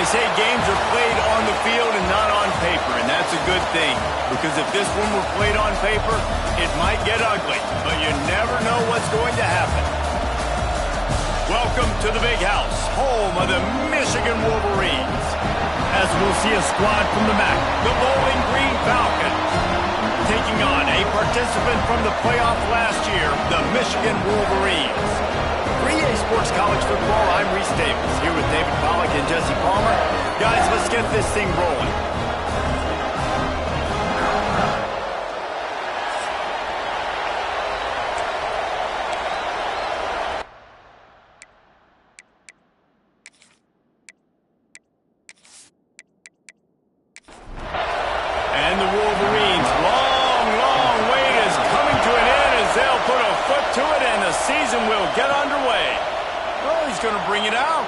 say games are played on the field and not on paper, and that's a good thing. Because if this one were played on paper, it might get ugly, but you never know what's going to happen. Welcome to the Big House, home of the Michigan Wolverines. As we'll see a squad from the MAC, the Bowling Green Falcons, taking on a participant from the playoff last year, the Michigan Wolverines. 3A Sports College Football, I'm Reese Davis, here with David Pollack and Jesse Palmer. Guys, let's get this thing rolling. And the Wolverines' long wait is coming to an end as they'll put a foot to it and the season will get underway. Oh, he's going to bring it out.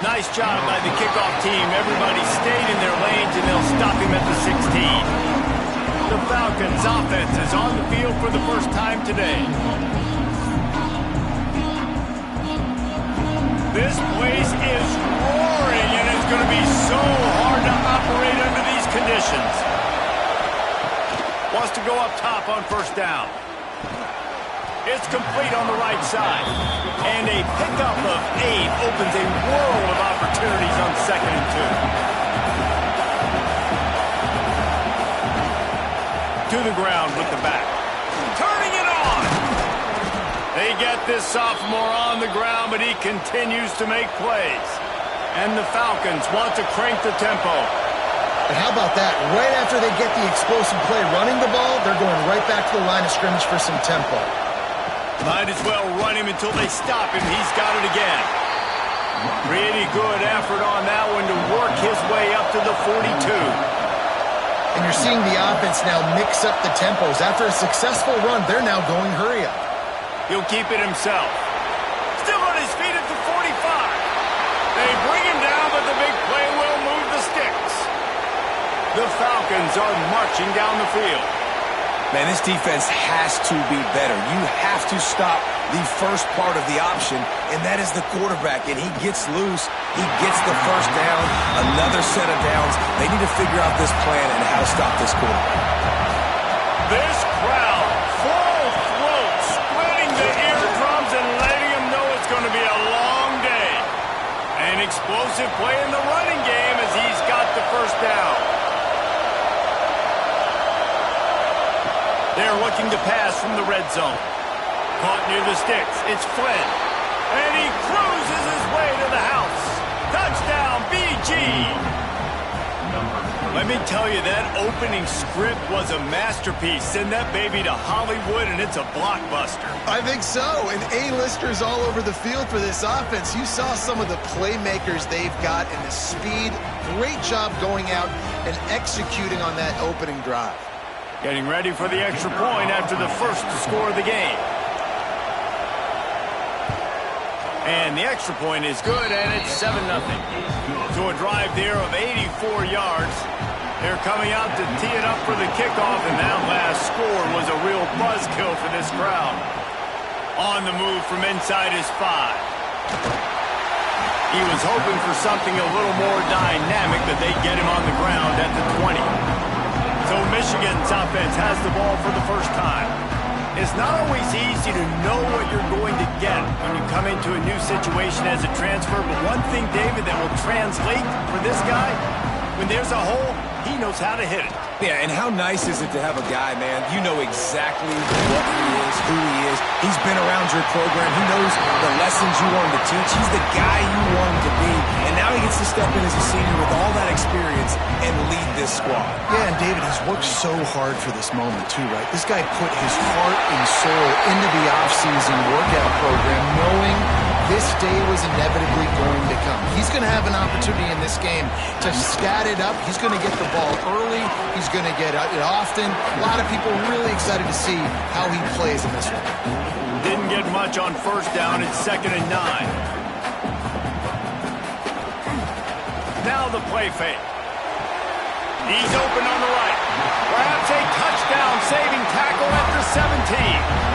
Nice job by the kickoff team. Everybody stayed in their lanes and they'll stop him at the 16. The Falcons' offense is on the field for the first time today. This place is roaring and it's going to be so hard to operate under these conditions. Wants to go up top on first down. It's complete on the right side. And a pickup of 8 opens a world of opportunities on 2nd and 2. To the ground with the back. Turning it on. They get this sophomore on the ground, but he continues to make plays. And the Falcons want to crank the tempo. And how about that? Right after they get the explosive play running the ball, they're going right back to the line of scrimmage for some tempo. Might as well run him until they stop him. He's got it again. Pretty good effort on that one to work his way up to the 42. And you're seeing the offense now mix up the tempos. After a successful run, they're now going hurry up. He'll keep it himself. Still on his feet at the 45. They bring him down, but the big play will move the sticks. The Falcons are marching down the field. Man, this defense has to be better. You have to stop the first part of the option, and that is the quarterback. And he gets loose. He gets the first down, another set of downs. They need to figure out this plan and how to stop this quarterback. This crowd, full throat, splitting the eardrums and letting them know it's going to be a long day. An explosive play in the running game as he's got the first down. They're looking to pass from the red zone. Caught near the sticks. It's Flynn. And he cruises his way to the house. Touchdown, BG! Let me tell you, that opening script was a masterpiece. Send that baby to Hollywood, and it's a blockbuster. I think so. And A-listers all over the field for this offense. You saw some of the playmakers they've got and the speed. Great job going out and executing on that opening drive. Getting ready for the extra point after the first to score of the game. And the extra point is good, and it's 7-0. So a drive there of 84 yards. They're coming out to tee it up for the kickoff, and that last score was a real buzzkill for this crowd. On the move from inside his 5. He was hoping for something a little more dynamic, but they get him on the ground at the 20. So Michigan's offense has the ball for the first time. It's not always easy to know what you're going to get when you come into a new situation as a transfer, but one thing, David, that will translate for this guy, when there's a hole, he knows how to hit it. Yeah, and how nice is it to have a guy, man, you know exactly what he is, who he is. He's been around your program. He knows the lessons you want him to teach. He's the guy you want him to be. And now he gets to step in as a senior with all that experience and lead this squad. Yeah, and David, he's worked so hard for this moment, too, right? This guy put his heart and soul into the offseason workout program, knowing this day was inevitably going to come. He's going to have an opportunity in this game to stat it up. He's going to get the ball early. He's going to get it often. A lot of people really excited to see how he plays in this one. Didn't get much on first down. It's 2nd and 9. Now the play fake. He's open on the right. Perhaps a touchdown-saving tackle at the 17.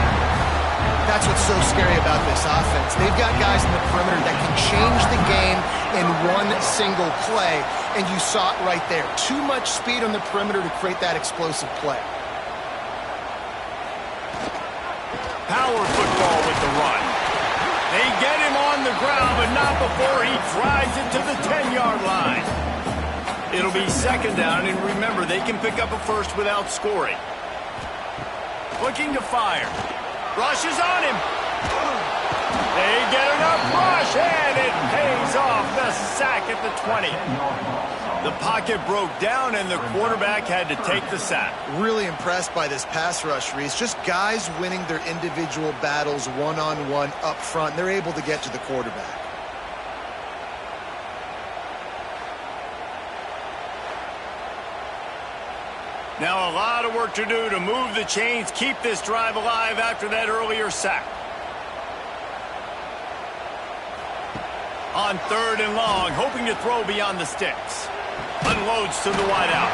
That's what's so so scary about this offense. They've got guys in the perimeter that can change the game in one single play, and you saw it right there. Too much speed on the perimeter to create that explosive play. Power football with the run. They get him on the ground, but not before he drives it to the 10-yard line. It'll be second down, and remember, they can pick up a first without scoring. Looking to fire. Rush is on him. They get enough rush, and it pays off. The sack at the 20. The pocket broke down, and the quarterback had to take the sack. Really impressed by this pass rush, Reese. Just guys winning their individual battles one-on-one up front. They're able to get to the quarterback. Now a lot of work to do to move the chains, keep this drive alive after that earlier sack. On third and long, hoping to throw beyond the sticks. Unloads to the wideout.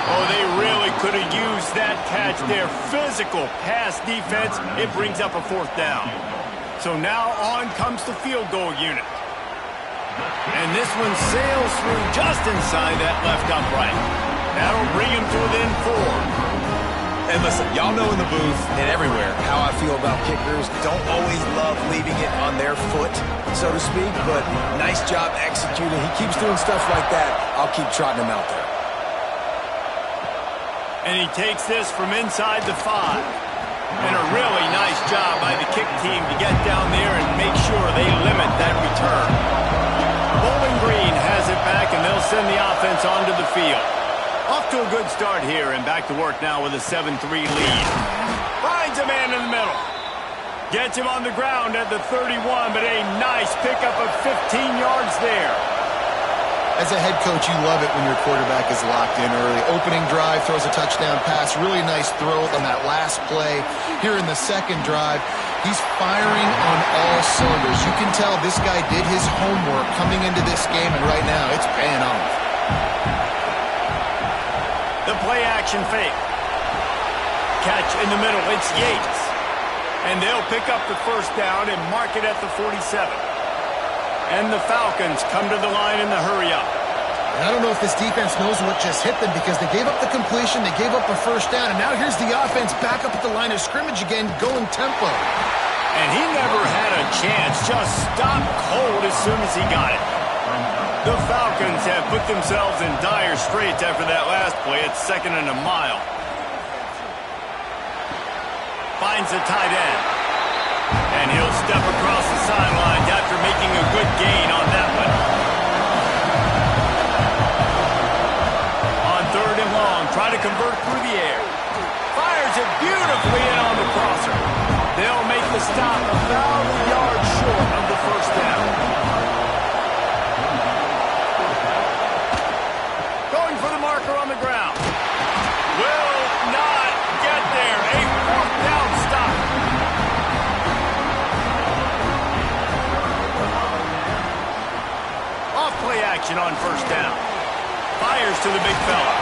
Oh, they really could have used that catch there. Physical pass defense. It brings up a fourth down. So now on comes the field goal unit. And this one sails through just inside that left upright. That'll bring him to within 4. And listen, y'all know in the booth and everywhere how I feel about kickers. Don't always love leaving it on their foot, so to speak, but nice job executing. He keeps doing stuff like that. I'll keep trotting him out there. And he takes this from inside the 5. And a really nice job by the kick team to get down there and make sure they limit that return. Bowling Green has it back, and they'll send the offense onto the field. Off to a good start here, and back to work now with a 7-3 lead. Finds a man in the middle. Gets him on the ground at the 31, but a nice pickup of 15 yards there. As a head coach, you love it when your quarterback is locked in early. Opening drive, throws a touchdown pass. Really nice throw on that last play. Here in the second drive, he's firing on all cylinders. You can tell this guy did his homework coming into this game, and right now it's paying off. The play-action fake. Catch in the middle. It's Yates. And they'll pick up the first down and mark it at the 47. And the Falcons come to the line in the hurry-up. I don't know if this defense knows what just hit them because they gave up the completion, they gave up a first down, and now here's the offense back up at the line of scrimmage again, going tempo. And he never had a chance. Just stopped cold as soon as he got it. The Falcons have put themselves in dire straits after that last play. It's 2nd and a mile. Finds the tight end. And he'll step across the sidelines after making a good gain on that one. On third and long, try to convert through the air. Fires it beautifully in on the crosser. They'll make the stop about a yard short of the first down. On the ground. Will not get there. A fourth down stop. Off play action on first down. Fires to the big fella.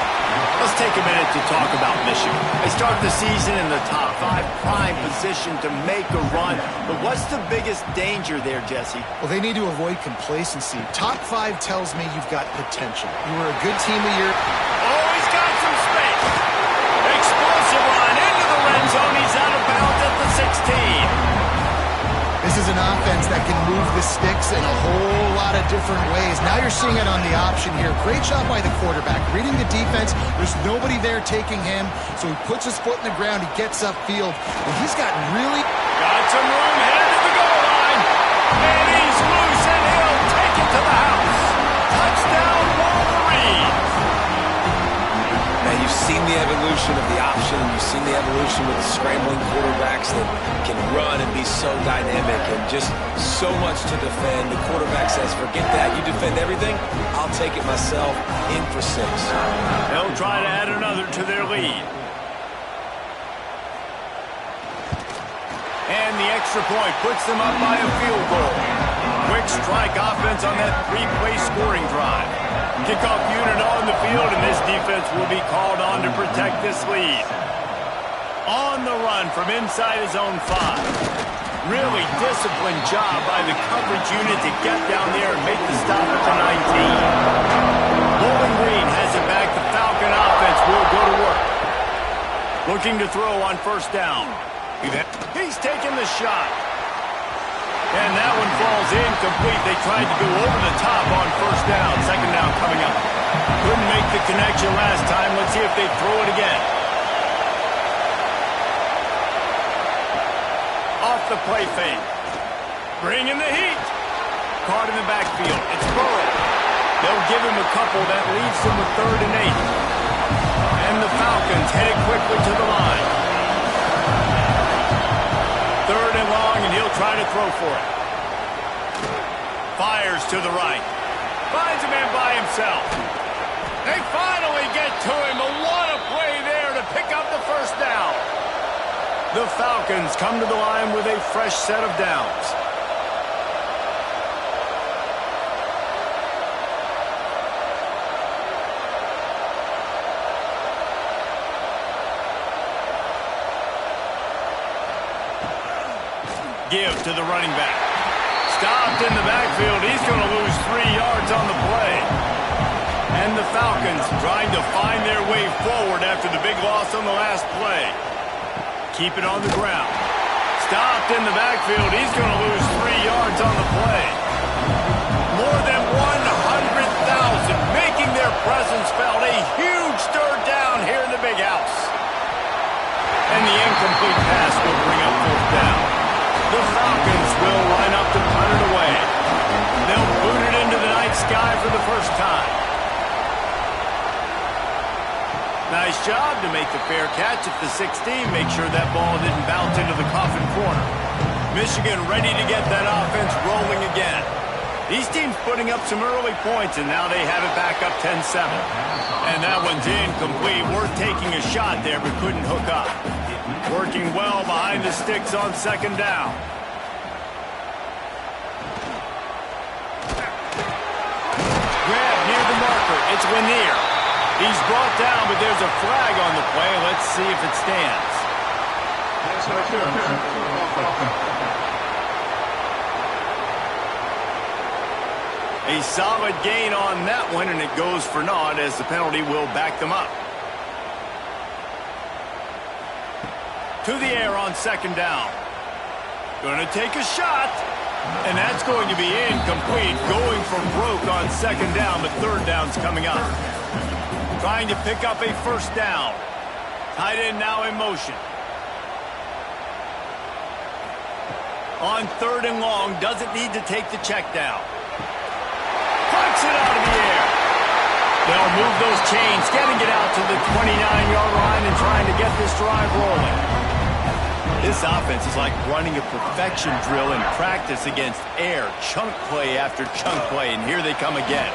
Let's take a minute to talk about Michigan. They start the season in the top 5, prime position to make a run. But what's the biggest danger there, Jesse? Well, they need to avoid complacency. Top 5 tells me you've got potential. You were a good team a year. Oh, he's got some space. Explosive run into the red zone. He's out of bounds at the 16. This is an offense that can move the sticks in a whole lot of different ways. Now you're seeing it on the option here. Great job by the quarterback. Reading the defense, there's nobody there taking him, so he puts his foot in the ground, he gets upfield, and he's got really... Got some room, headed to the goal line, and he's loose, and he'll take it to the house. Touchdown, Wolverines. Now, you've seen the evolution of the option. You've seen the evolution with the scrambling quarterbacks that can run and be so dynamic and just so much to defend. The quarterback says, forget that. You defend everything. I'll take it myself. In for 6. They'll try to add another to their lead. And the extra point puts them up by a field goal. Quick strike offense on that 3-play scoring drive. Kickoff unit on the field, and this defense will be called on to protect this lead. On the run from inside his own 5. Really disciplined job by the coverage unit to get down there and make the stop at the 19. Bowling Green has it back. The Falcon offense will go to work. Looking to throw on first down. He's taking the shot. And that one falls incomplete. They tried to go over the top on first down. Second down coming up. Couldn't make the connection last time. Let's see if they throw it again. Off the play fake. Bringing the heat. Caught in the backfield. It's Burrow. They'll give him a couple. That leaves him with 3rd and 8. And the Falcons headed quickly to the line. 3rd and long, and he'll try to throw for it. Fires to the right. Finds a man by himself. They finally get to him, but what a play there to pick up the first down. The Falcons come to the line with a fresh set of downs. Give to the running back. Stopped in the backfield. He's going to lose 3 yards on the play. And the Falcons trying to find their way forward after the big loss on the last play. Keep it on the ground. Stopped in the backfield. He's going to lose 3 yards on the play. More than 100,000 making their presence felt. A huge third down here in the big house. And the incomplete pass will bring up fourth down. The Falcons will line up to punt it away. They'll boot it into the night sky for the first time. Nice job to make the fair catch at the 16. Make sure that ball didn't bounce into the coffin corner. Michigan ready to get that offense rolling again. These teams putting up some early points, and now they have it back up 10-7. And that one's incomplete. Worth taking a shot there, but couldn't hook up. Working well behind the sticks on second down. Grab near the marker. It's Lanier. He's brought down, but there's a flag on the play. Let's see if it stands. A solid gain on that one, and it goes for naught as the penalty will back them up. To the air on second down. Going to take a shot, and that's going to be incomplete. Going for broke on second down, but third down's coming up. Trying to pick up a first down. Tight end now in motion. On 3rd and long, doesn't need to take the check down. Pucks it out of the air. They'll move those chains, getting it out to the 29-yard line and trying to get this drive rolling. This offense is like running a perfection drill in practice against air. Chunk play after chunk play, and here they come again.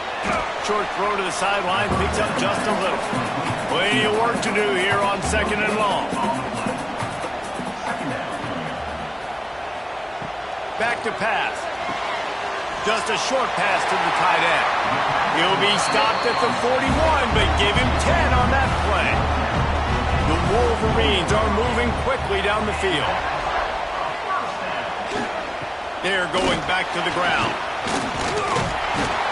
Short throw to the sideline, picks up just a little. Plenty of work to do here on 2nd and long. Back to pass. Just a short pass to the tight end. He'll be stopped at the 41, but give him 10 on that play. The Wolverines are moving quickly down the field. They're going back to the ground.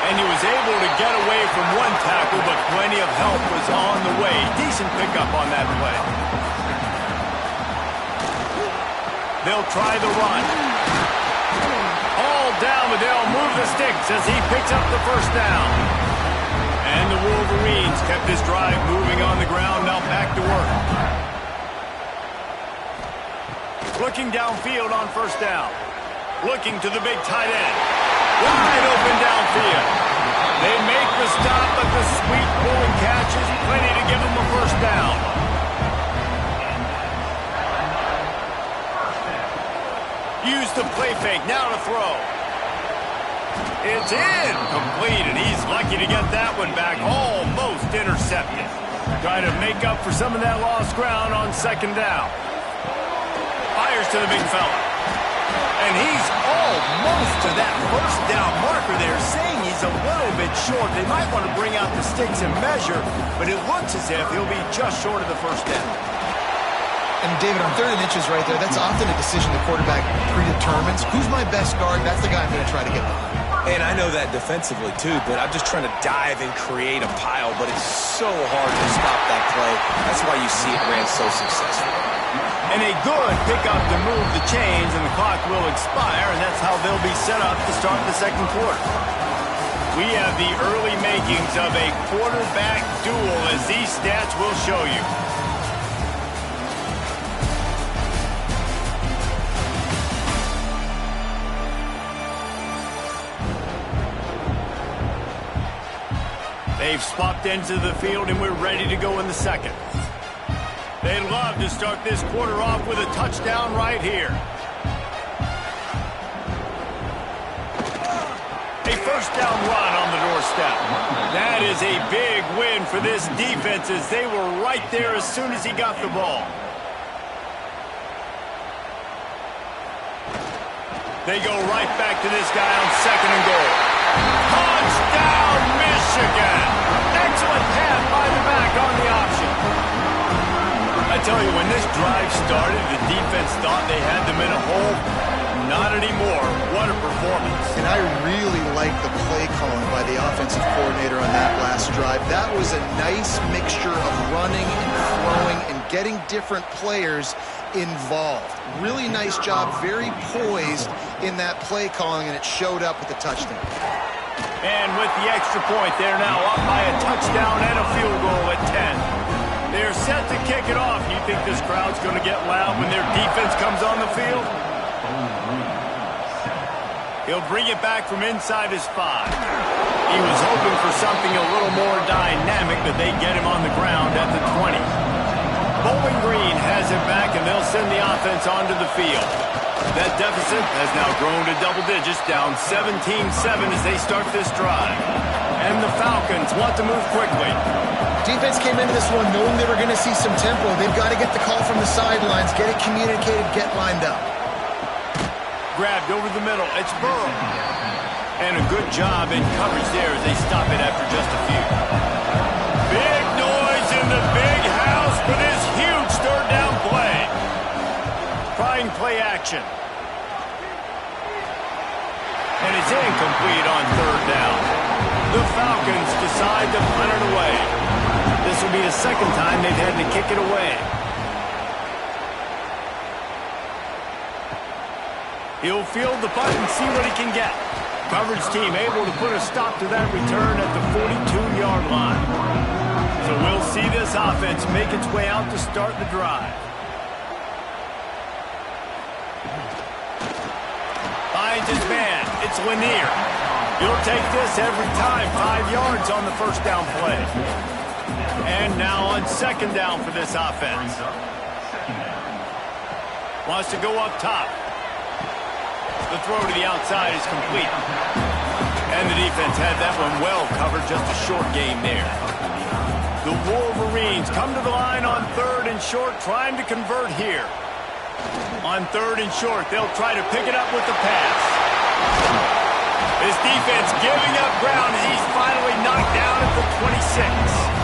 And he was able to get away from one tackle, but plenty of help was on the way. Decent pickup on that play. They'll try the run. All down, but they'll move the sticks as he picks up the first down. And the Wolverines kept this drive moving on the ground, now back to work. Looking downfield on first down. Looking to the big tight end. Wide open downfield. They make the stop, but the sweet pulling catch is plenty to give them a first down. Use the play fake, now to throw. It's incomplete, and he's lucky to get that one back. Almost intercepted. Try to make up for some of that lost ground on second down. Fires to the big fella. And he's almost to that first down marker there, saying he's a little bit short. They might want to bring out the sticks and measure, but it looks as if he'll be just short of the first down. And David, on 3rd and inches right there, that's often a decision the quarterback predetermines. Who's my best guard? That's the guy I'm going to try to get behind. And I know that defensively, too, but I'm just trying to dive and create a pile, but it's so hard to stop that play. That's why you see it ran so successful. And a good pickup to move the chains, and the clock will expire, and that's how they'll be set up to start the second quarter. We have the early makings of a quarterback duel, as these stats will show you. They've swapped into the field, and we're ready to go in the second. They'd love to start this quarter off with a touchdown right here. A first down run on the doorstep. That is a big win for this defense, as they were right there as soon as he got the ball. They go right back to this guy on 2nd and goal. Touchdown, Michigan! Excellent pass by the back on the option. I tell you, when this drive started, the defense thought they had them in a hole. Not anymore. What a performance. And I really like the play calling by the offensive coordinator on that last drive. That was a nice mixture of running and throwing and getting different players involved. Really nice job, very poised in that play calling, and it showed up with the touchdown. And with the extra point, they're now up by a touchdown and a field goal at 10. They're set to kick it off. You think this crowd's going to get loud when their defense comes on the field? He'll bring it back from inside his 5. He was hoping for something a little more dynamic, but they get him on the ground at the 20. Bowling Green has it back, and they'll send the offense onto the field. That deficit has now grown to double digits, down 17-7 as they start this drive. And the Falcons want to move quickly. Defense came into this one knowing they were going to see some tempo. They've got to get the call from the sidelines, get it communicated, get lined up. Grabbed over the middle. It's Burrow. And a good job in coverage there as they stop it after just a few. Big noise in the big house for this huge 3rd down play. Trying play action. And it's incomplete on 3rd down. The Falcons decide to punt it away. This will be the second time they've had to kick it away. He'll field the punt and see what he can get. Coverage team able to put a stop to that return at the 42-yard line. So we'll see this offense make its way out to start the drive. Finds his man. It's Lanier. He'll take this every time. 5 yards on the first down play. And now on 2nd down for this offense. Wants to go up top. The throw to the outside is complete. And the defense had that one well covered. Just a short game there. The Wolverines come to the line on 3rd and short, trying to convert here. On 3rd and short, they'll try to pick it up with the pass. This defense giving up ground as he's finally knocked down at the 26.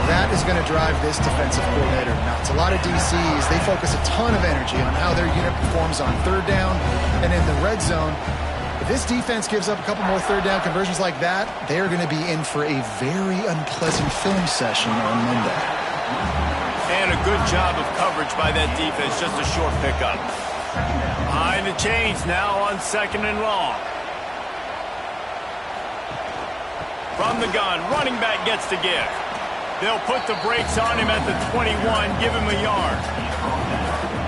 That is going to drive this defensive coordinator nuts. A lot of DCs, they focus a ton of energy on how their unit performs on 3rd down and in the red zone. If this defense gives up a couple more 3rd down conversions like that, they are going to be in for a very unpleasant film session on Monday. And a good job of coverage by that defense, just a short pickup. Behind the chains now on 2nd and long. From the gun, running back gets to give. They'll put the brakes on him at the 21, give him a yard.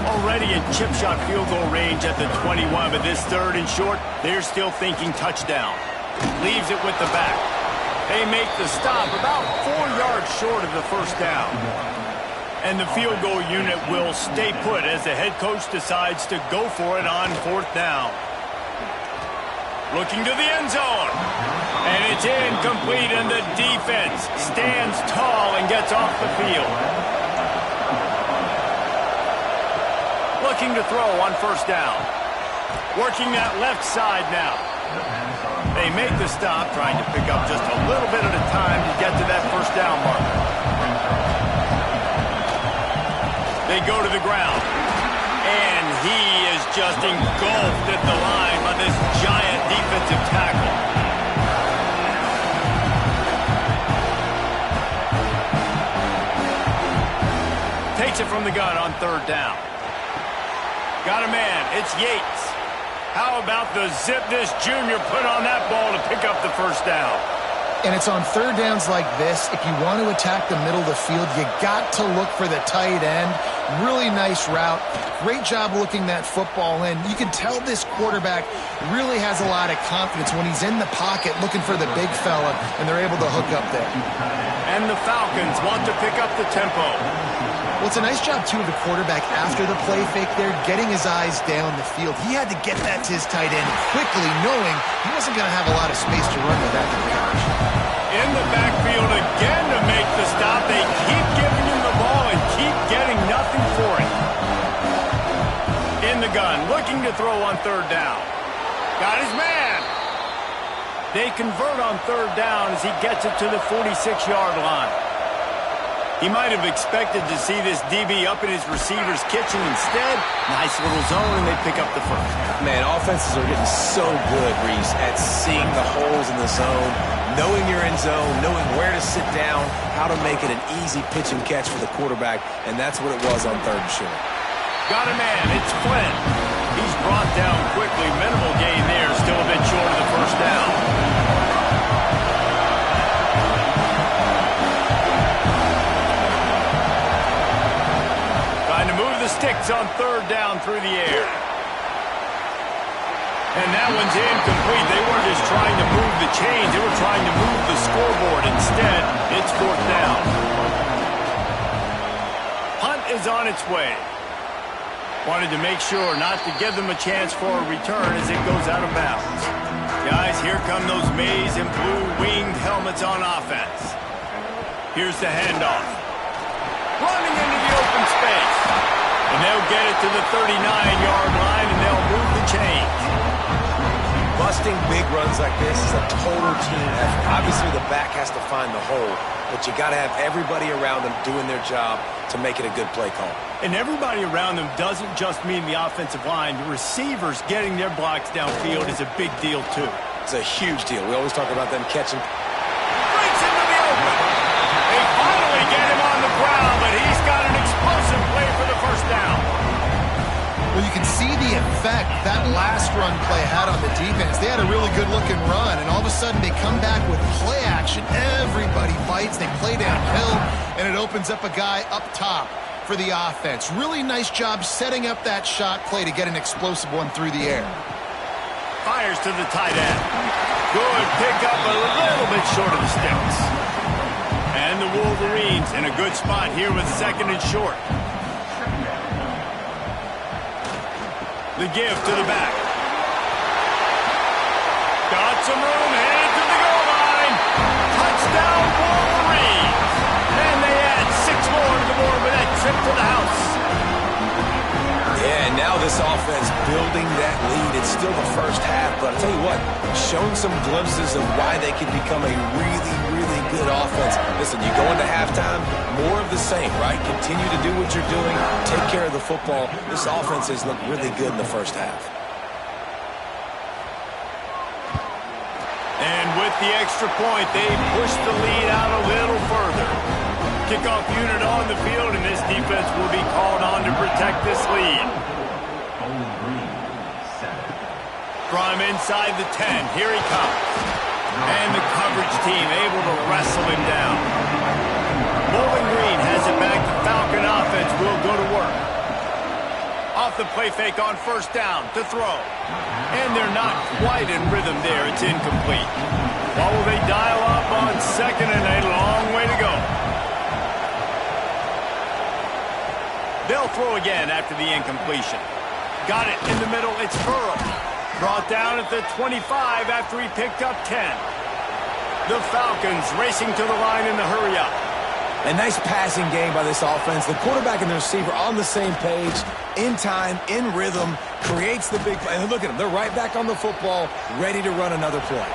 Already in chip shot field goal range at the 21, but this 3rd and short, they're still thinking touchdown. Leaves it with the back. They make the stop about 4 yards short of the first down. And the field goal unit will stay put as the head coach decides to go for it on 4th down. Looking to the end zone. And it's incomplete, and the defense stands tall and gets off the field. Looking to throw on 1st down. Working that left side now. They make the stop, trying to pick up just a little bit at a time to get to that 1st down marker. They go to the ground. And he is just engulfed at the line by this giant defensive tackle. Takes it from the gun on third down. Got a man. It's Yates. How about the Zipness Jr. put on that ball to pick up the first down? And it's on third downs like this. If you want to attack the middle of the field, you got to look for the tight end. Really nice route. Great job looking that football in. You can tell this quarterback really has a lot of confidence when he's in the pocket looking for the big fella, and they're able to hook up there. And the Falcons want to pick up the tempo. Well, it's a nice job, too, of the quarterback after the play fake there, getting his eyes down the field. He had to get that to his tight end quickly, knowing he wasn't going to have a lot of space to run with after the catch. In the backfield again to make the stop. They keep giving him the ball and keep getting nothing for it. In the gun, looking to throw on third down. Got his man. They convert on third down as he gets it to the 46-yard line. He might have expected to see this DB up in his receiver's kitchen. Instead, nice little zone, and they pick up the first. Man, offenses are getting so good, Reese, at seeing the holes in the zone, knowing you're in zone, knowing where to sit down, how to make it an easy pitch and catch for the quarterback, and that's what it was on third and short. Got a man. It's Flynn. He's brought down quickly. Minimal gain there. Still a bit short of the first down. Sticks on third down through the air. And that one's incomplete. They weren't just trying to move the chains. They were trying to move the scoreboard. Instead, it's fourth down. Punt is on its way. Wanted to make sure not to give them a chance for a return as it goes out of bounds. Guys, here come those maize and blue winged helmets on offense. Here's the handoff. Running into the open space. And they'll get it to the 39-yard line, and they'll move the chains. Busting big runs like this is a total team effort. Obviously, the back has to find the hole, but you got to have everybody around them doing their job to make it a good play call. And everybody around them doesn't just mean the offensive line. The receivers getting their blocks downfield is a big deal, too. It's a huge deal. We always talk about them catching. Breaks into the open. They finally get him on the ground, but he's got an explosive play for the first down. Well, you can see the effect that last run play had on the defense. They had a really good-looking run, and all of a sudden they come back with play action. Everybody fights. They play downhill, and it opens up a guy up top for the offense. Really nice job setting up that shot play to get an explosive one through the air. Fires to the tight end. Good pickup, a little bit short of the sticks. And the Wolverines in a good spot here with second and short. The give to the back. Got some room, headed to the goal line. Touchdown, Wolverines. And they add 6 more to the board with that trip to the house. Yeah, now this offense building that lead. It's still the first half, but I'll tell you what, showing some glimpses of why they can become a really, really good offense. Listen, you go into halftime, more of the same, right? Continue to do what you're doing, take care of the football. This offense has looked really good in the first half. And with the extra point, they push the lead out a little further. Kickoff unit on the field, and this defense will be called on to protect this lead. From inside the 10, here he comes. And the coverage team able to wrestle him down. Bowling Green has it back. The Falcon offense will go to work. Off the play fake on first down to throw. And they're not quite in rhythm there. It's incomplete. What will they dial up on second and a long way to go? They'll throw again after the incompletion. Got it in the middle. It's Burrow. Brought down at the 25 after he picked up 10. The Falcons racing to the line in the hurry-up. A nice passing game by this offense. The quarterback and the receiver on the same page, in time, in rhythm, creates the big play. And look at them. They're right back on the football, ready to run another play.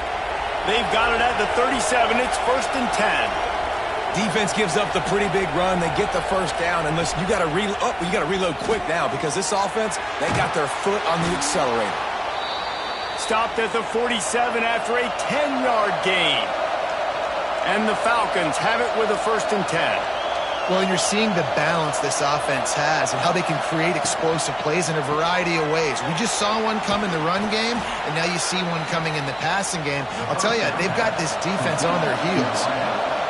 They've got it at the 37. It's first and 10. Defense gives up the pretty big run. They get the first down. And listen, you got to reload quick now because this offense, they got their foot on the accelerator. Stopped at the 47 after a 10-yard gain. And the Falcons have it with a 1st and 10. Well, you're seeing the balance this offense has and how they can create explosive plays in a variety of ways. We just saw one come in the run game, and now you see one coming in the passing game. I'll tell you, they've got this defense on their heels.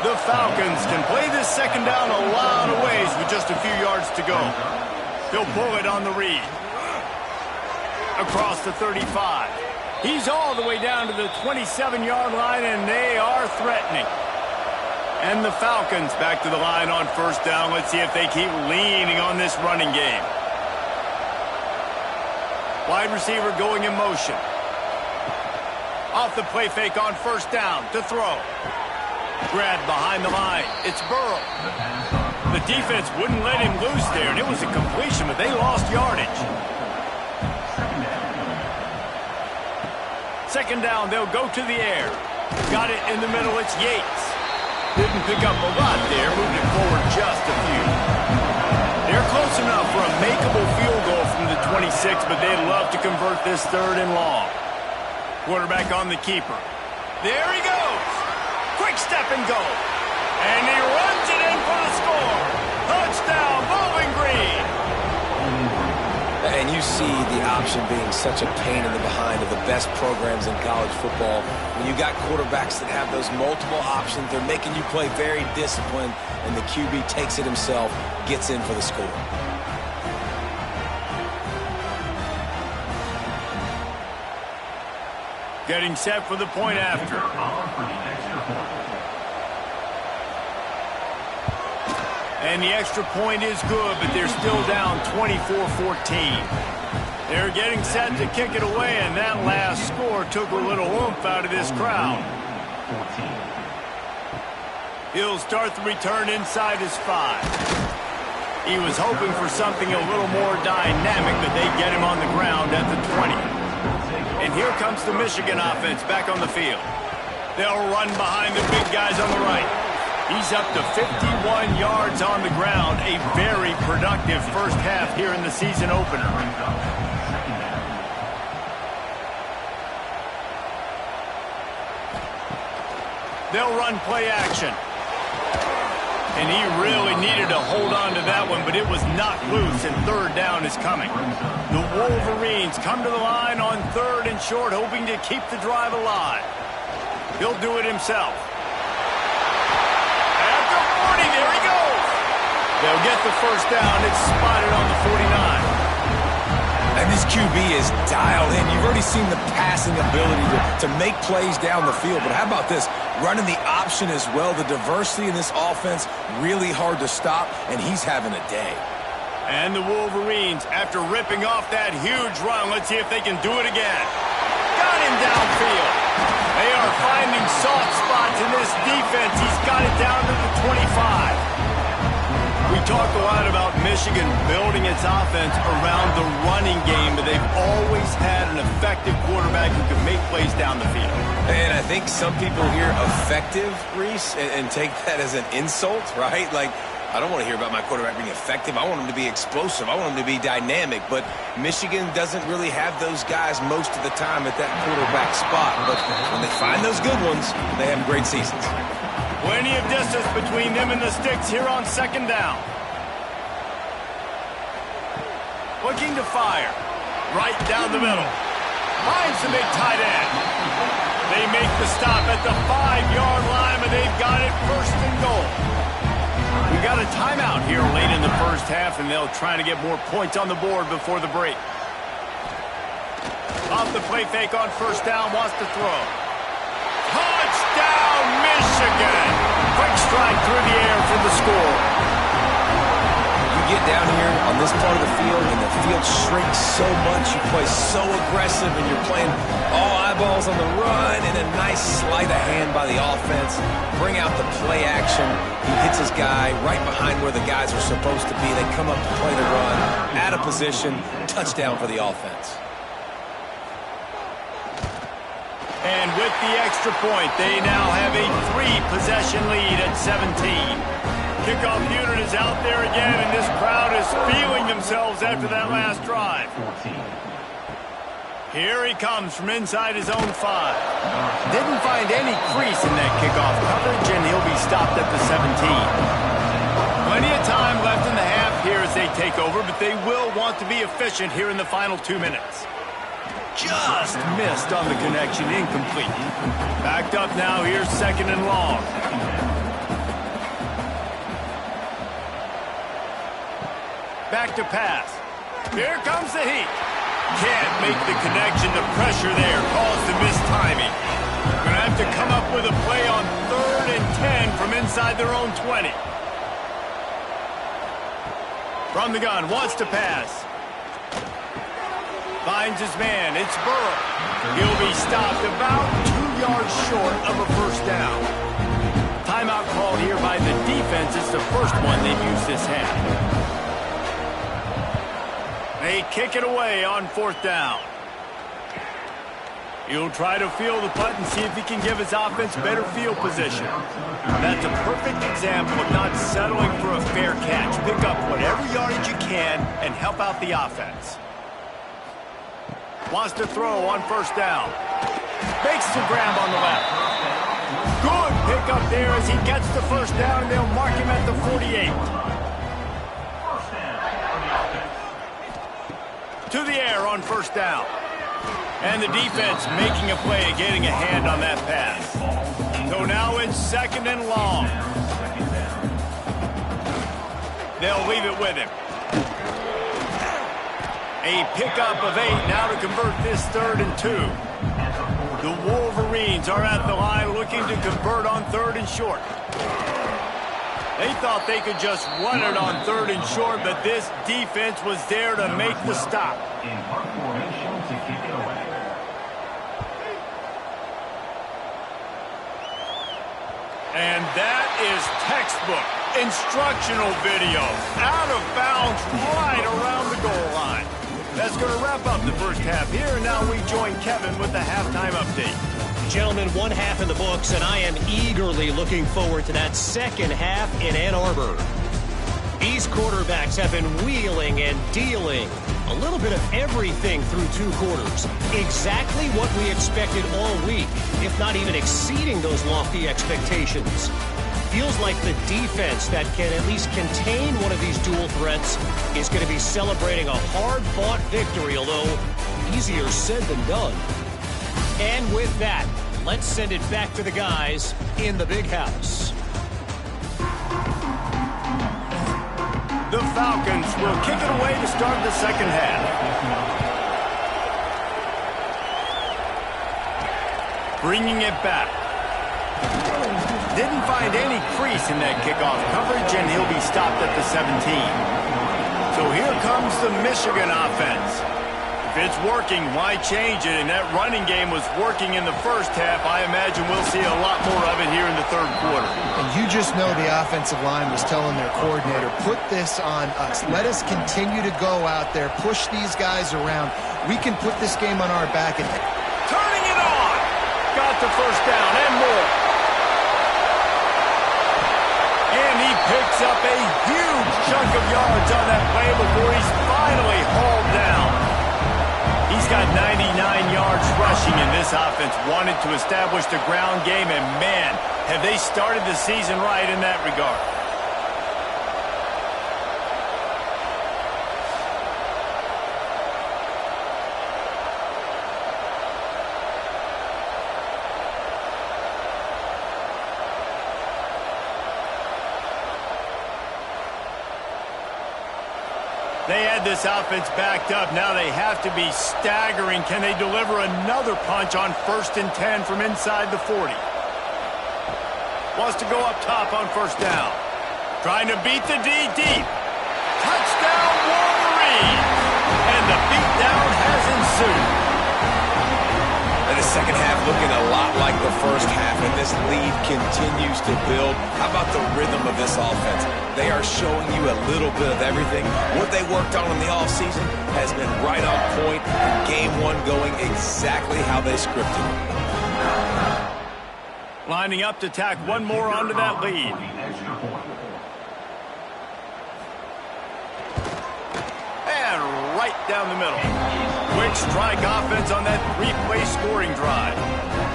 The Falcons can play this 2nd down a lot of ways with just a few yards to go. They'll pull it on the read. Across the 35. He's all the way down to the 27-yard line, and they are threatening. And the Falcons back to the line on 1st down. Let's see if they keep leaning on this running game. Wide receiver going in motion. Off the play fake on 1st down to throw. Grabbed behind the line. It's Burrow. The defense wouldn't let him loose there, and it was a completion, but they lost yardage. 2nd down, they'll go to the air. Got it in the middle, it's Yates. Didn't pick up a lot there, moving it forward just a few. They're close enough for a makeable field goal from the 26, but they'd love to convert this 3rd and long. Quarterback on the keeper. There he goes. Quick step and go. And he runs it in for the score. Touchdown, Bowling Green. And you see the option being such a pain in the behind of the best programs in college football. When you got quarterbacks that have those multiple options, they're making you play very disciplined, and the QB takes it himself, gets in for the score. Getting set for the point after. And the extra point is good, but they're still down 24-14. They're getting set to kick it away, and that last score took a little oomph out of this crowd. He'll start the return inside his 5. He was hoping for something a little more dynamic, but they get him on the ground at the 20. And here comes the Michigan offense back on the field. They'll run behind the big guys on the right. He's up to 51 yards on the ground, a very productive 1st half here in the season opener. They'll run play action. And he really needed to hold on to that one, but it was not loose, and 3rd down is coming. The Wolverines come to the line on 3rd and short, hoping to keep the drive alive. He'll do it himself. There he goes. They'll get the 1st down. It's spotted on the 49. And this QB is dialed in. You've already seen the passing ability to make plays down the field. But how about this? Running the option as well. The diversity in this offense, really hard to stop, and he's having a day. And the Wolverines, after ripping off that huge run, let's see if they can do it again. Got him downfield. They are finding soft spots in this defense. He's got it down to the 25. We talk a lot about Michigan building its offense around the running game, but they've always had an effective quarterback who can make plays down the field. And I think some people hear effective, Reese, and take that as an insult, right? Like, I don't want to hear about my quarterback being effective. I want him to be explosive. I want him to be dynamic. But Michigan doesn't really have those guys most of the time at that quarterback spot. But when they find those good ones, they have great seasons. Plenty of distance between them and the sticks here on 2nd down. Looking to fire. Right down the middle. Finds the big tight end. They make the stop at the 5-yard line, but they've got it 1st and goal. We got a timeout here late in the 1st half, and they'll try to get more points on the board before the break. Off the play fake on 1st down, wants to throw. Touchdown, Michigan! Quick strike through the air for the score. You get down here on this part of the field, and the field shrinks so much. You play so aggressive, and you're playing all eyeballs on the run, and a nice sleight of hand by the offense. Bring out the play action. He hits his guy right behind where the guys are supposed to be. They come up to play the run, out of position, touchdown for the offense. And with the extra point, they now have a 3-possession lead at 17. Kickoff unit is out there again, and this crowd is feeling themselves after that last drive. Here he comes from inside his own 5. Didn't find any crease in that kickoff coverage, and he'll be stopped at the 17. Plenty of time left in the half here as they take over, but they will want to be efficient here in the final 2 minutes. Just missed on the connection, incomplete. Backed up now, here's 2nd and long. Back to pass. Here comes the heat. Can't make the connection. The pressure there caused the mistiming. Gonna have to come up with a play on 3rd and 10 from inside their own 20. From the gun, wants to pass. Finds his man. It's Burrow. He'll be stopped about 2 yards short of a first down. Timeout called here by the defense. It's the first one they've used this half. They kick it away on 4th down. He'll try to field the punt and see if he can give his offense better field position. That's a perfect example of not settling for a fair catch. Pick up whatever yardage you can and help out the offense. Wants to throw on 1st down. Makes the grab on the left. Good pick up there as he gets the 1st down, and they'll mark him at the 48. To the air on 1st down. And the defense making a play and getting a hand on that pass. So now it's 2nd and long. They'll leave it with him. A pickup of 8 now to convert this 3rd and 2. The Wolverines are at the line looking to convert on 3rd and short. They thought they could just run it on 3rd and short, but this defense was there to make the stop. And that is textbook instructional video. Out of bounds right around the goal line. That's going to wrap up the first half here, and now we join Kevin with the halftime update. Gentlemen, 1 half in the books, and I am eagerly looking forward to that second half in Ann Arbor. These quarterbacks have been wheeling and dealing. A little bit of everything through 2 quarters. Exactly what we expected all week, if not even exceeding those lofty expectations. Feels like the defense that can at least contain one of these dual threats is going to be celebrating a hard-fought victory, although easier said than done. And with that, let's send it back to the guys in the big house. The Falcons will kick it away to start the second half. Bringing it back. Didn't find any crease in that kickoff coverage, and he'll be stopped at the 17. So here comes the Michigan offense. If it's working, why change it? And that running game was working in the first half. I imagine we'll see a lot more of it here in the 3rd quarter. And you just know the offensive line was telling their coordinator, put this on us. Let us continue to go out there, push these guys around. We can put this game on our back. And turning it on! Got the 1st down and more. And he picks up a huge chunk of yards on that play before he's finally hauled down. He's got 99 yards rushing, and this offense wanted to establish the ground game, and man, have they started the season right in that regard. They had this offense backed up. Now they have to be staggering. Can they deliver another punch on 1st and 10 from inside the 40? Wants to go up top on 1st down. Trying to beat the D deep. Touchdown Wolverines! And the beatdown has ensued. And the second half looking a lot like the first half, and this lead continues to build. How about the rhythm of this offense? They are showing you a little bit of everything. What they worked on in the offseason has been right on point, and game 1 going exactly how they scripted it. Lining up to tack one more onto that lead. And right down the middle. Quick strike offense on that three-play scoring drive.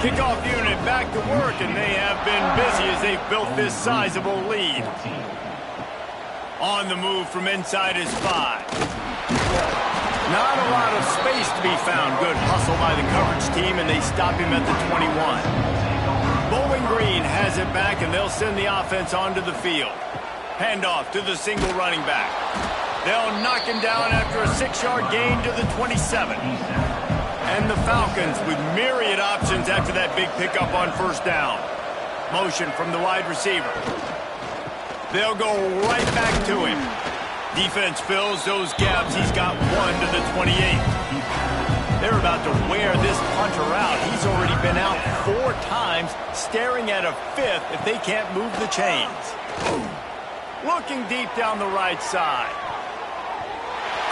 Kickoff unit back to work, and they have been busy as they've built this sizable lead. On the move from inside his 5. Not a lot of space to be found. Good hustle by the coverage team, and they stop him at the 21. Bowling Green has it back, and they'll send the offense onto the field. Handoff to the single running back. They'll knock him down after a 6-yard gain to the 27. And the Falcons with myriad options after that big pickup on first down. Motion from the wide receiver. They'll go right back to him. Defense fills those gaps. He's got one to the 28. They're about to wear this punter out. He's already been out 4 times, staring at a 5th if they can't move the chains. Looking deep down the right side.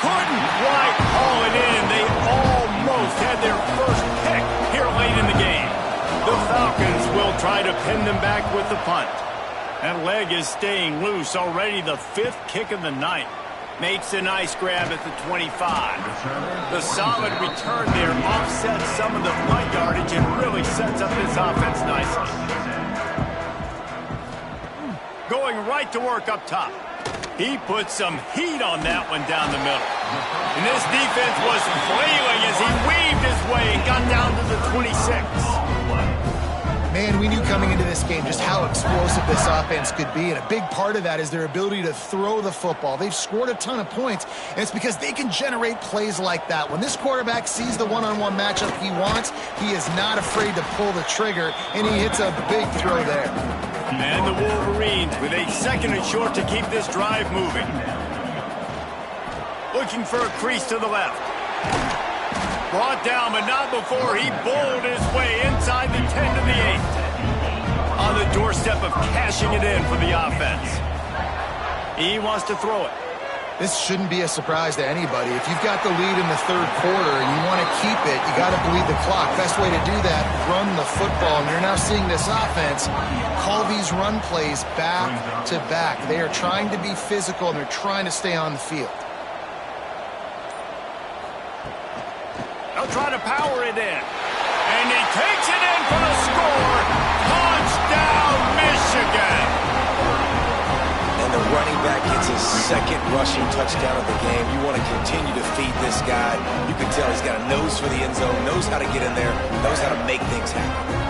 Couldn't quite haul it in. They almost had their first pick here late in the game. The Falcons will try to pin them back with the punt. That leg is staying loose. Already the 5th kick of the night. Makes a nice grab at the 25. The solid return there offsets some of the punt yardage and really sets up this offense nicely. Going right to work up top. He put some heat on that one down the middle. And this defense was flailing as he weaved his way and got down to the 26. Man, we knew coming into this game just how explosive this offense could be, and a big part of that is their ability to throw the football. They've scored a ton of points, and it's because they can generate plays like that. When this quarterback sees the one-on-one matchup he wants, he is not afraid to pull the trigger, and he hits a big throw there. And the Wolverines with a 2nd and short to keep this drive moving. Looking for a crease to the left. Brought down, but not before he bowled his way inside the 10 to the 8. On the doorstep of cashing it in for the offense. He wants to throw it. This shouldn't be a surprise to anybody. If you've got the lead in the 3rd quarter and you want to keep it, you got to bleed the clock. Best way to do that, run the football. And you're now seeing this offense call these run plays back to back. They are trying to be physical, and they're trying to stay on the field. They'll try to power it in. And he takes it in for the score. Touchdown, Michigan. And the running back gets his 2nd rushing touchdown of the game. You want to continue to feed this guy. You can tell he's got a nose for the end zone, knows how to get in there, knows how to make things happen.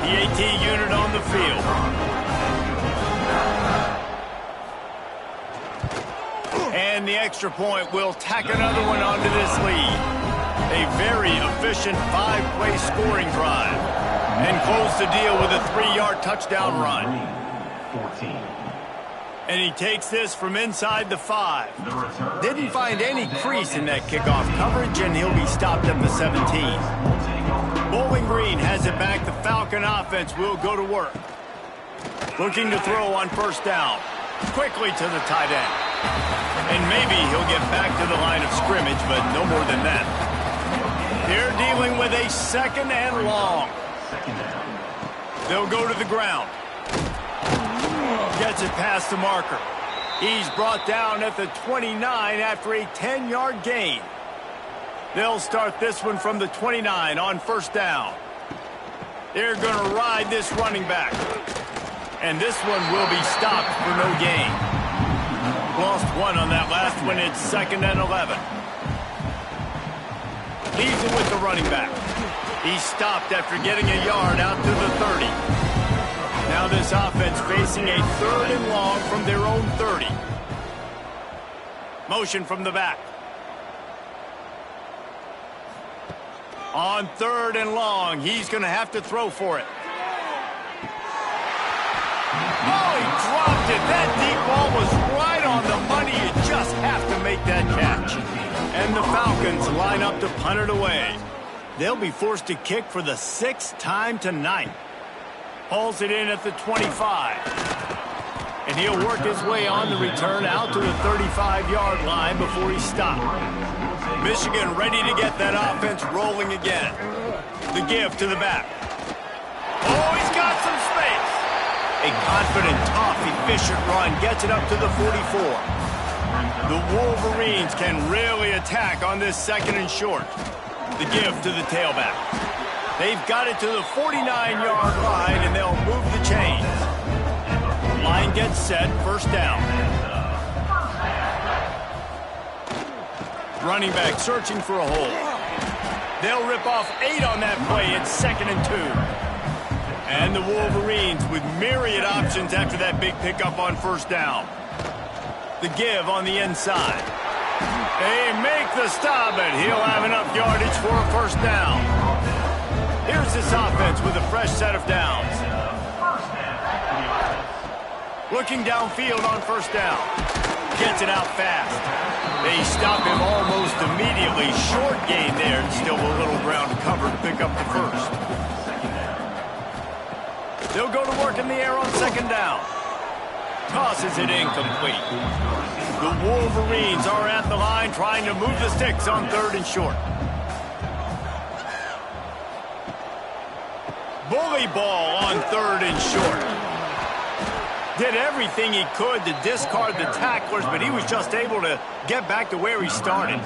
The AT unit on the field. And the extra point will tack another one onto this lead. A very efficient 5-play scoring drive. And close the deal with a 3-yard touchdown run. And he takes this from inside the 5. Didn't find any crease in that kickoff coverage, and he'll be stopped at the 17. Bowling Green has it back. The Falcon offense will go to work. Looking to throw on first down. Quickly to the tight end. And maybe he'll get back to the line of scrimmage, but no more than that. They're dealing with a 2nd and long. They'll go to the ground. Gets it past the marker. He's brought down at the 29 after a 10-yard gain. They'll start this one from the 29 on first down. They're going to ride this running back. And this one will be stopped for no gain. Lost one on that last one. It's 2nd and 11. Leaves it with the running back. He stopped after getting a yard out to the 30. Now this offense facing a 3rd and long from their own 30. Motion from the back. On 3rd and long, he's going to have to throw for it. Oh, he dropped it. That deep ball was right on the money. You just have to make that catch. And the Falcons line up to punt it away. They'll be forced to kick for the 6th time tonight. Hauls it in at the 25. And he'll work his way on the return out to the 35-yard line before he's stopped. Michigan ready to get that offense rolling again. The give to the back. Oh, he's got some space. A confident, tough, efficient run gets it up to the 44. The Wolverines can really attack on this 2nd and short. The give to the tailback. They've got it to the 49-yard line, and they'll move the chains. Line gets set, 1st down. Running back searching for a hole. They'll rip off 8 on that play. It's 2nd and 2. And the Wolverines with myriad options after that big pickup on 1st down. The give on the inside. They make the stop, but he'll have enough yardage for a 1st down. Here's this offense with a fresh set of downs. Looking downfield on 1st down. Gets it out fast. They stop him almost immediately. Short gain there, and still a little ground to cover to pick up the 1st. They'll go to work in the air on 2nd down. Tosses it incomplete. The Wolverines are at the line trying to move the sticks on 3rd and short. Bully ball on 3rd and short. Did everything he could to discard the tacklers, but he was just able to get back to where he started.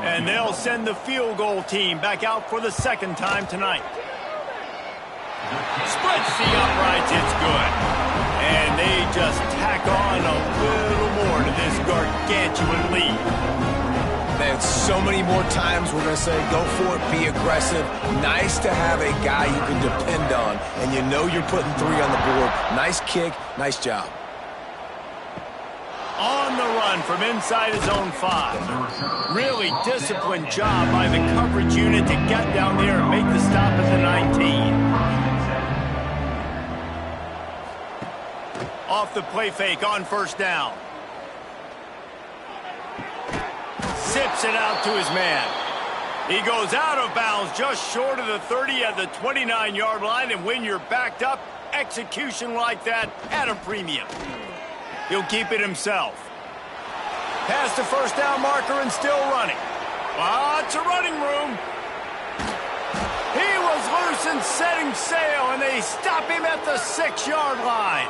And they'll send the field goal team back out for the 2nd time tonight. Splits the uprights, it's good. And they just tack on a little more to this gargantuan lead. Man, so many more times we're going to say, go for it, be aggressive. Nice to have a guy you can depend on, and you know you're putting 3 on the board. Nice kick, nice job. On the run from inside his own 5. Really disciplined job by the coverage unit to get down there and make the stop at the 19. Off the play fake on 1st down. Zips it out to his man. He goes out of bounds just short of the 30 at the 29-yard line, and when you're backed up, execution like that at a premium. He'll keep it himself. Past the 1st down marker and still running. Lots of running room. He was loose and setting sail, and they stop him at the 6-yard line.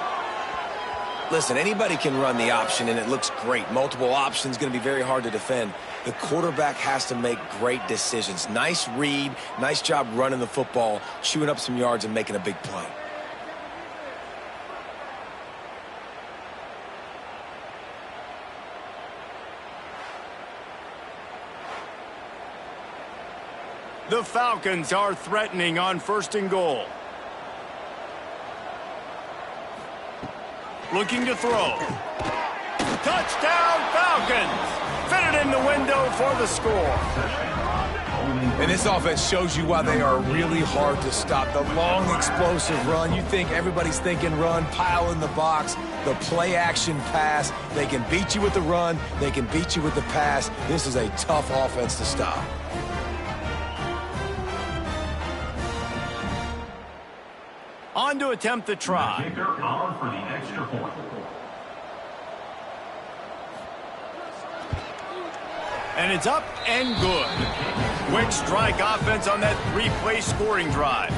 Listen, anybody can run the option, and it looks great. Multiple options, going to be very hard to defend. The quarterback has to make great decisions. Nice read, nice job running the football, chewing up some yards and making a big play. The Falcons are threatening on 1st and goal. Looking to throw. Touchdown, Falcons! Fitted in the window for the score. And this offense shows you why they are really hard to stop. The long, explosive run. You think everybody's thinking run, pile in the box. The play-action pass. They can beat you with the run. They can beat you with the pass. This is a tough offense to stop. On to attempt the try. Kicker on for the extra point. And it's up and good. Quick strike offense on that 3-play scoring drive.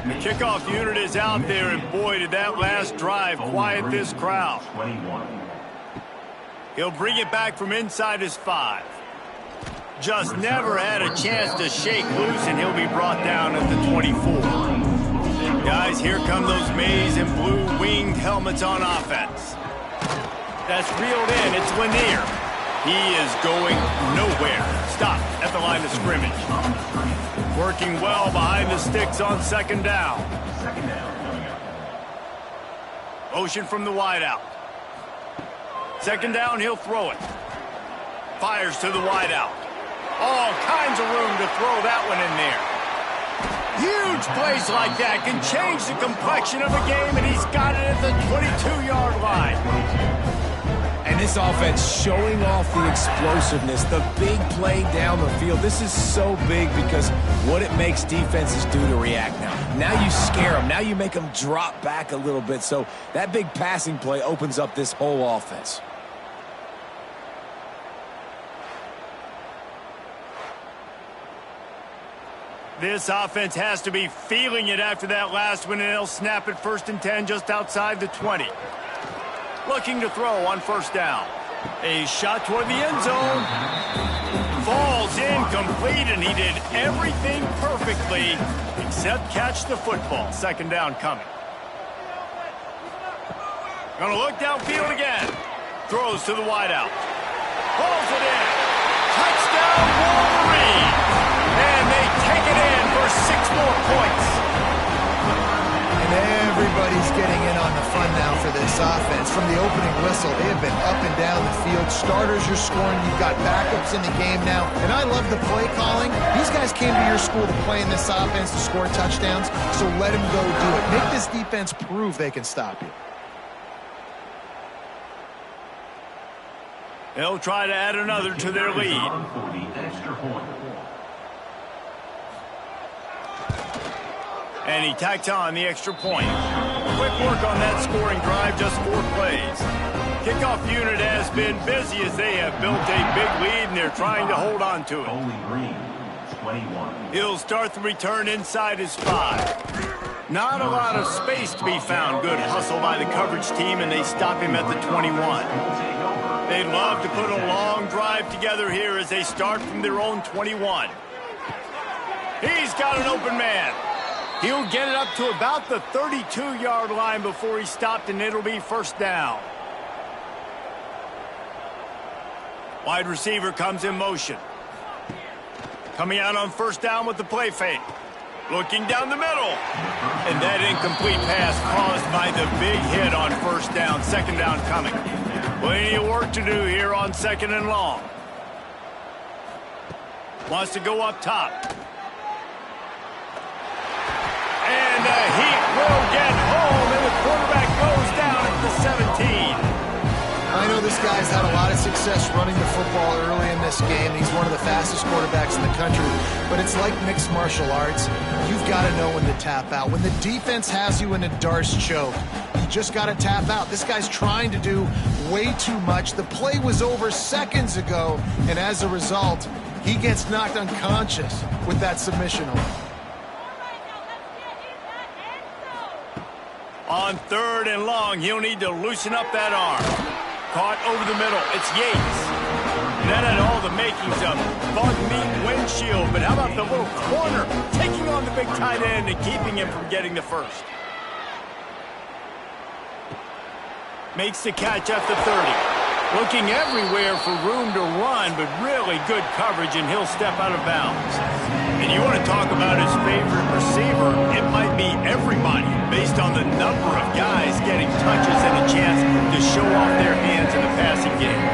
The kickoff unit is out there, and boy, did that last drive quiet this crowd. He'll bring it back from inside his 5. Just never had a chance to shake loose, and he'll be brought down at the 24. Guys, here come those maize and blue winged helmets on offense. That's reeled in. It's Lanier. He is going nowhere. Stop at the line of scrimmage. Working well behind the sticks on 2nd down. Motion from the wideout. 2nd down, he'll throw it. Fires to the wideout. All kinds of room to throw that one in there. Huge plays like that can change the complexion of a game, and he's got it at the 22-yard line. And this offense showing off the explosiveness, the big play down the field. This is so big because what it makes defenses do to react now. Now you scare them. Now you make them drop back a little bit. So that big passing play opens up this whole offense. This offense has to be feeling it after that last one, and they'll snap it 1st and 10 just outside the 20. Looking to throw on 1st down. A shot toward the end zone. Falls incomplete, and he did everything perfectly except catch the football. 2nd down coming. Gonna look downfield again. Throws to the wideout. Pulls it in. Touchdown, Wolverine! And they take it in for 6 more points. And everybody's getting in on the fun now for this offense. From the opening whistle, they have been up and down the field. Starters are scoring. You've got backups in the game now. And I love the play calling. These guys came to your school to play in this offense to score touchdowns, so let them go do it. Make this defense prove they can stop you. They'll try to add another to their lead. For the extra point. And he tacked on the extra point. Quick work on that scoring drive, just 4 plays. Kickoff unit has been busy as they have built a big lead, and they're trying to hold on to it. Bowling Green, 21. He'll start the return inside his 5. Not a lot of space to be found. Good hustle by the coverage team, and they stop him at the 21. They'd love to put a long drive together here as they start from their own 21. He's got an open man. He'll get it up to about the 32-yard line before he's stopped, and it'll be 1st down. Wide receiver comes in motion. Coming out on 1st down with the play fake. Looking down the middle. And that incomplete pass caused by the big hit on 1st down. 2nd down coming. Plenty of work to do here on 2nd and long. Wants to go up top. And the Heat will get home, and the quarterback goes down at the 17. I know this guy's had a lot of success running the football early in this game. He's one of the fastest quarterbacks in the country, but it's like mixed martial arts. You've got to know when to tap out. When the defense has you in a darce choke, you just got to tap out. This guy's trying to do way too much. The play was over seconds ago, and as a result, he gets knocked unconscious with that submission hold. On 3rd and long, he'll need to loosen up that arm. Caught over the middle. It's Yates. That had all the makings of bug meat windshield, but how about the little corner taking on the big tight end and keeping him from getting the 1st? Makes the catch at the 30. Looking everywhere for room to run, but really good coverage, and he'll step out of bounds. And you want to talk about his favorite receiver, it might be everybody, based on the number of guys getting touches and a chance to show off their hands in the passing game.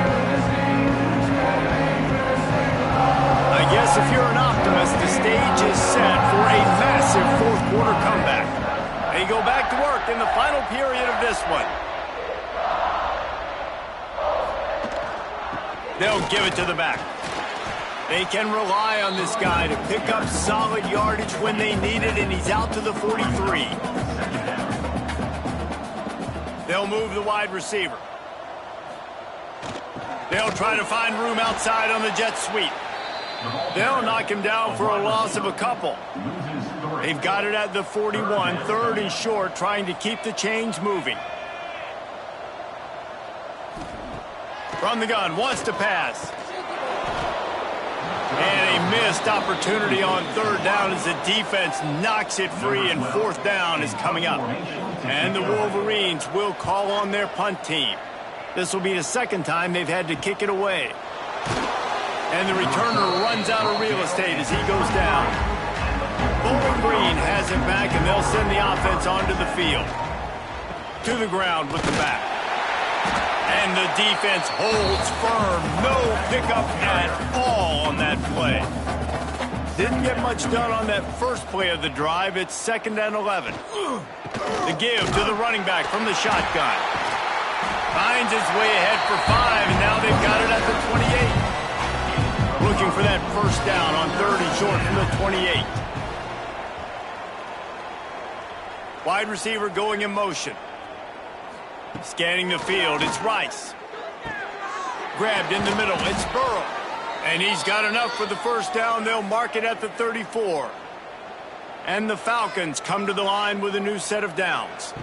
I guess if you're an optimist, the stage is set for a massive 4th quarter comeback. They go back to work in the final period of this one. They'll give it to the back. They can rely on this guy to pick up solid yardage when they need it, and he's out to the 43. They'll move the wide receiver. They'll try to find room outside on the jet sweep. They'll knock him down for a loss of a couple. They've got it at the 41, 3rd and short, trying to keep the chains moving. From the gun, wants to pass. And a missed opportunity on 3rd down as the defense knocks it free, and 4th down is coming up. And the Wolverines will call on their punt team. This will be the 2nd time they've had to kick it away. And the returner runs out of real estate as he goes down. Bowling Green has it back, and they'll send the offense onto the field. To the ground with the back. And the defense holds firm. No pickup at all on that play. Didn't get much done on that first play of the drive. It's 2nd and 11. The give to the running back from the shotgun. Finds his way ahead for 5, and now they've got it at the 28. Looking for that 1st down on 3rd and short from the 28. Wide receiver going in motion. Scanning the field, it's Rice. Grabbed in the middle, it's Burrow. And he's got enough for the 1st down. They'll mark it at the 34. And the Falcons come to the line with a new set of downs.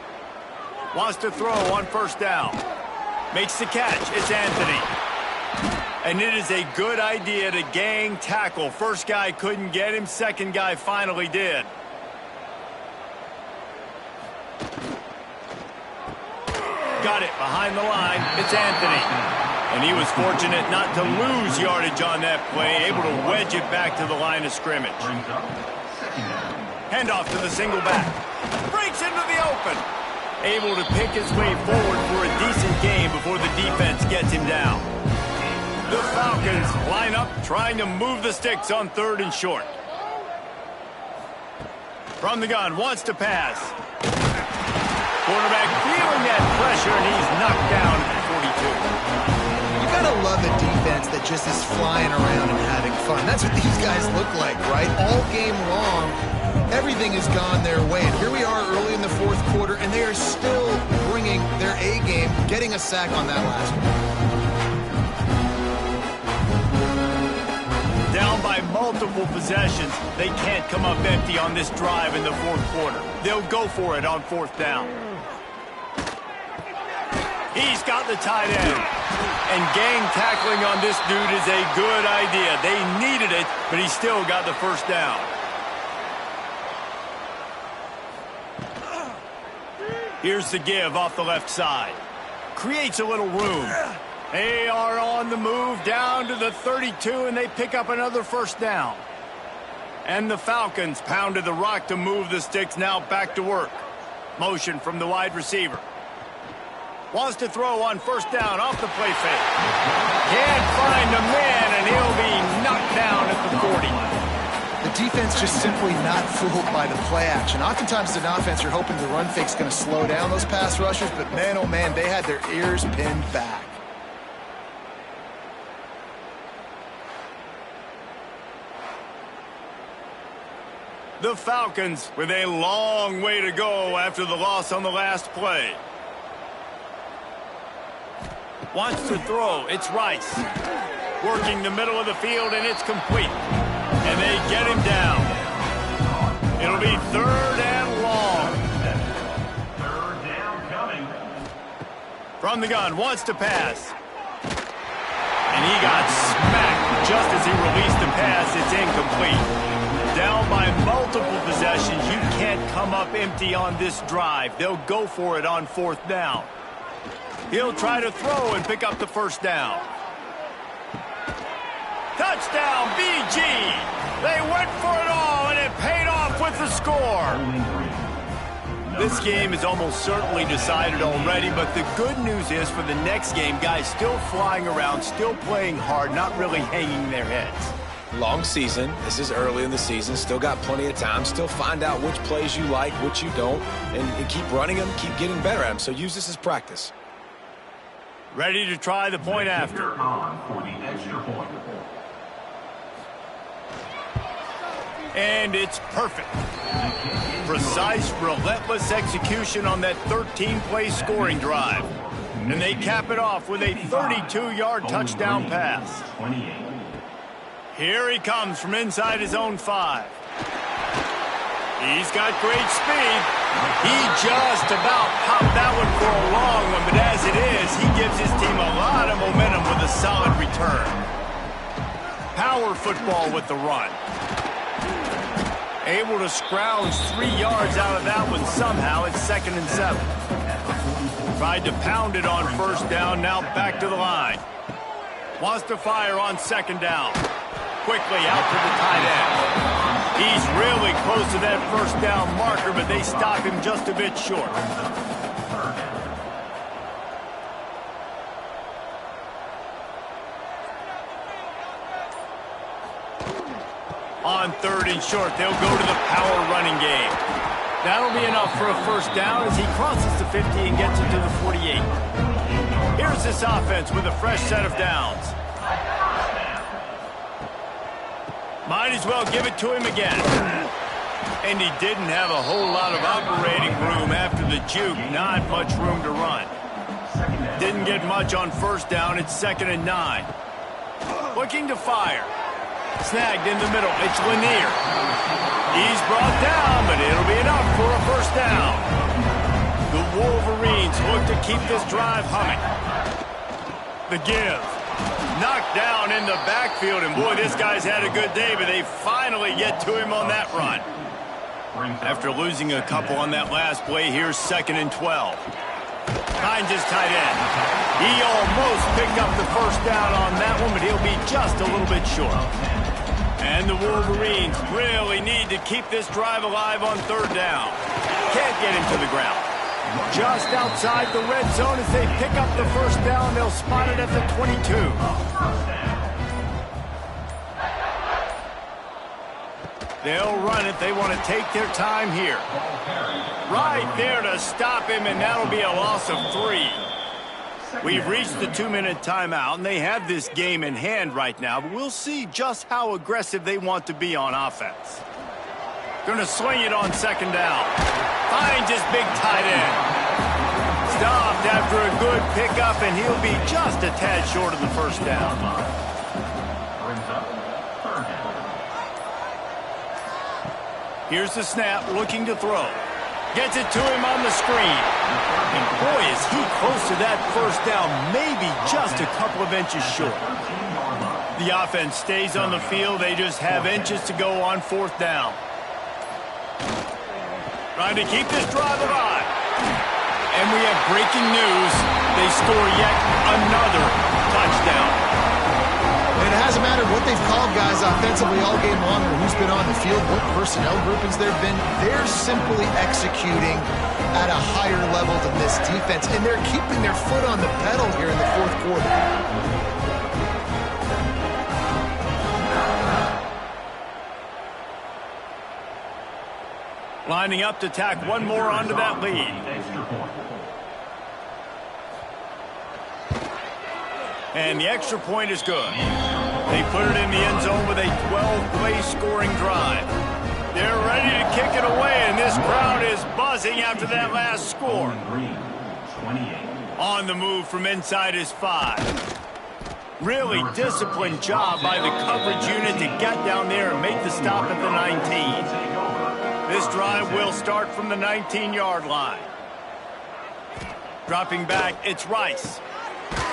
Wants to throw on first down. Makes the catch. It's Anthony. And it is a good idea to gang tackle. First guy couldn't get him. Second guy finally did. Got it behind the line. It's Anthony. And he was fortunate not to lose yardage on that play. Able to wedge it back to the line of scrimmage. Handoff to the single back. Breaks into the open. Able to pick his way forward for a decent game before the defense gets him down. The Falcons line up trying to move the sticks on 3rd and short. From the gun, wants to pass. Quarterback feeling that pressure, and he's knocked down at the 42. You gotta love a defense that just is flying around and having fun. That's what these guys look like, right? All game long, everything has gone their way. And here we are early in the 4th quarter, and they are still bringing their A game, getting a sack on that last one. Down by multiple possessions, they can't come up empty on this drive in the 4th quarter. They'll go for it on 4th down. He's got the tight end. And gang tackling on this dude is a good idea. They needed it, but he still got the first down. Here's the give off the left side. Creates a little room. They are on the move down to the 32, and they pick up another first down. And the Falcons pounded the rock to move the sticks, now back to work. Motion from the wide receiver. Wants to throw on first down off the play fake. Can't find a man, and he'll be knocked down at the 40. The defense just simply not fooled by the play action. Oftentimes, as an offense, you're hoping the run fake's going to slow down those pass rushers, but man, oh man, they had their ears pinned back. The Falcons with a long way to go after the loss on the last play. Wants to throw. It's Rice. Working the middle of the field, and it's complete. And they get him down. It'll be 3rd and long. 3rd down coming. From the gun, wants to pass. And he got smacked just as he released the pass. It's incomplete. Down by multiple possessions, you can't come up empty on this drive. They'll go for it on 4th down. He'll try to throw and pick up the first down. Touchdown, BG! They went for it all, and it paid off with the score. This game is almost certainly decided already, but the good news is for the next game, guys still flying around, still playing hard, not really hanging their heads. Long season. This is early in the season. Still got plenty of time. Still find out which plays you like, which you don't, and keep running them, keep getting better at them. So use this as practice. Ready to try the point after. On for the extra point. And it's perfect. Precise, relentless execution on that 13-play scoring drive. And they cap it off with a 32-yard touchdown pass. 28. Here he comes from inside his own 5. He's got great speed. He just about popped that one for a long one, but as it is, he gives his team a lot of momentum with a solid return. Power football with the run. Able to scrounge 3 yards out of that one somehow. It's 2nd and 7. Tried to pound it on first down, now back to the line. Wants to fire on 2nd down. Quickly out to the tight end. He's really close to that first down marker, but they stop him just a bit short. On 3rd and short, they'll go to the power running game. That'll be enough for a first down as he crosses the 50 and gets it to the 48. Here's this offense with a fresh set of downs. Might as well give it to him again. And he didn't have a whole lot of operating room after the juke. Not much room to run. Didn't get much on first down. It's 2nd and 9. Looking to fire. Snagged in the middle. It's Lanier. He's brought down, but it'll be enough for a first down. The Wolverines look to keep this drive humming. The give. Knocked down in the backfield, and boy, this guy's had a good day, but they finally get to him on that run. After losing a couple on that last play, here's 2nd and 12. Finds his tight end. He almost picked up the first down on that one, but he'll be just a little bit short. And the Wolverines really need to keep this drive alive on 3rd down. Can't get him to the ground. Just outside the red zone as they pick up the first down. They'll spot it at the 22. They'll run it. They want to take their time here. Right there to stop him, and that'll be a loss of 3. We've reached the 2-minute timeout, and they have this game in hand right now, but we'll see just how aggressive they want to be on offense. Going to swing it on 2nd down. Finds his big tight end. Stopped after a good pickup, and he'll be just a tad short of the first down. Here's the snap, looking to throw. Gets it to him on the screen. And boy, is he close to that first down, maybe just a couple of inches short. The offense stays on the field. They just have inches to go on 4th down. Trying to keep this drive alive. And we have breaking news. They score yet another touchdown. And it hasn't mattered what they've called guys offensively all game long or who's been on the field, what personnel groupings there have been. They're simply executing at a higher level than this defense, and they're keeping their foot on the pedal here in the 4th quarter. Lining up to tack one more onto that lead. And the extra point is good. They put it in the end zone with a 12-play scoring drive. They're ready to kick it away, and this crowd is buzzing after that last score. On the move from inside his 5. Really disciplined job by the coverage unit to get down there and make the stop at the 19. This drive will start from the 19-yard line. Dropping back, it's Rice.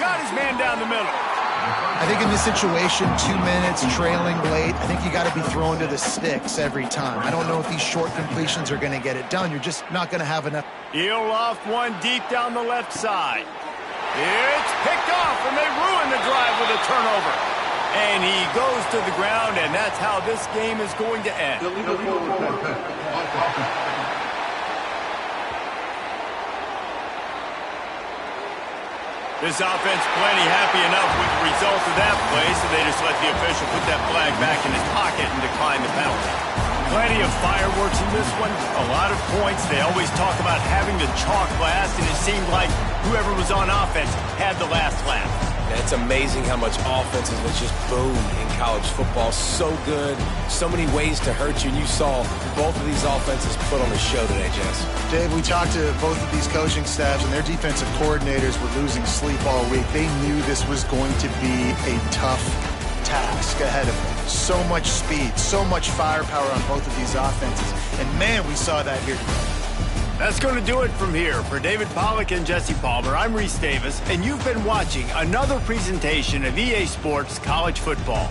Got his man down the middle. I think in this situation, 2 minutes, trailing late, I think you got to be throwing to the sticks every time. I don't know if these short completions are going to get it done. You're just not going to have enough. He'll loft one deep down the left side. It's picked off, and they ruin the drive with a turnover. And he goes to the ground, and that's how this game is going to end. This offense plenty happy enough with the result of that play, so they just let the official put that flag back in his pocket and decline the penalty. Plenty of fireworks in this one, a lot of points. They always talk about having the chalk last, and it seemed like whoever was on offense had the last laugh. Yeah, it's amazing how much offenses has just boomed in college football. So good, so many ways to hurt you. And you saw both of these offenses put on a show today, Jess. Dave, we talked to both of these coaching staffs, and their defensive coordinators were losing sleep all week. They knew this was going to be a tough task ahead of them. So much speed, so much firepower on both of these offenses. And, man, we saw that here today. That's going to do it from here. For David Pollack and Jesse Palmer, I'm Reese Davis, and you've been watching another presentation of EA Sports College Football.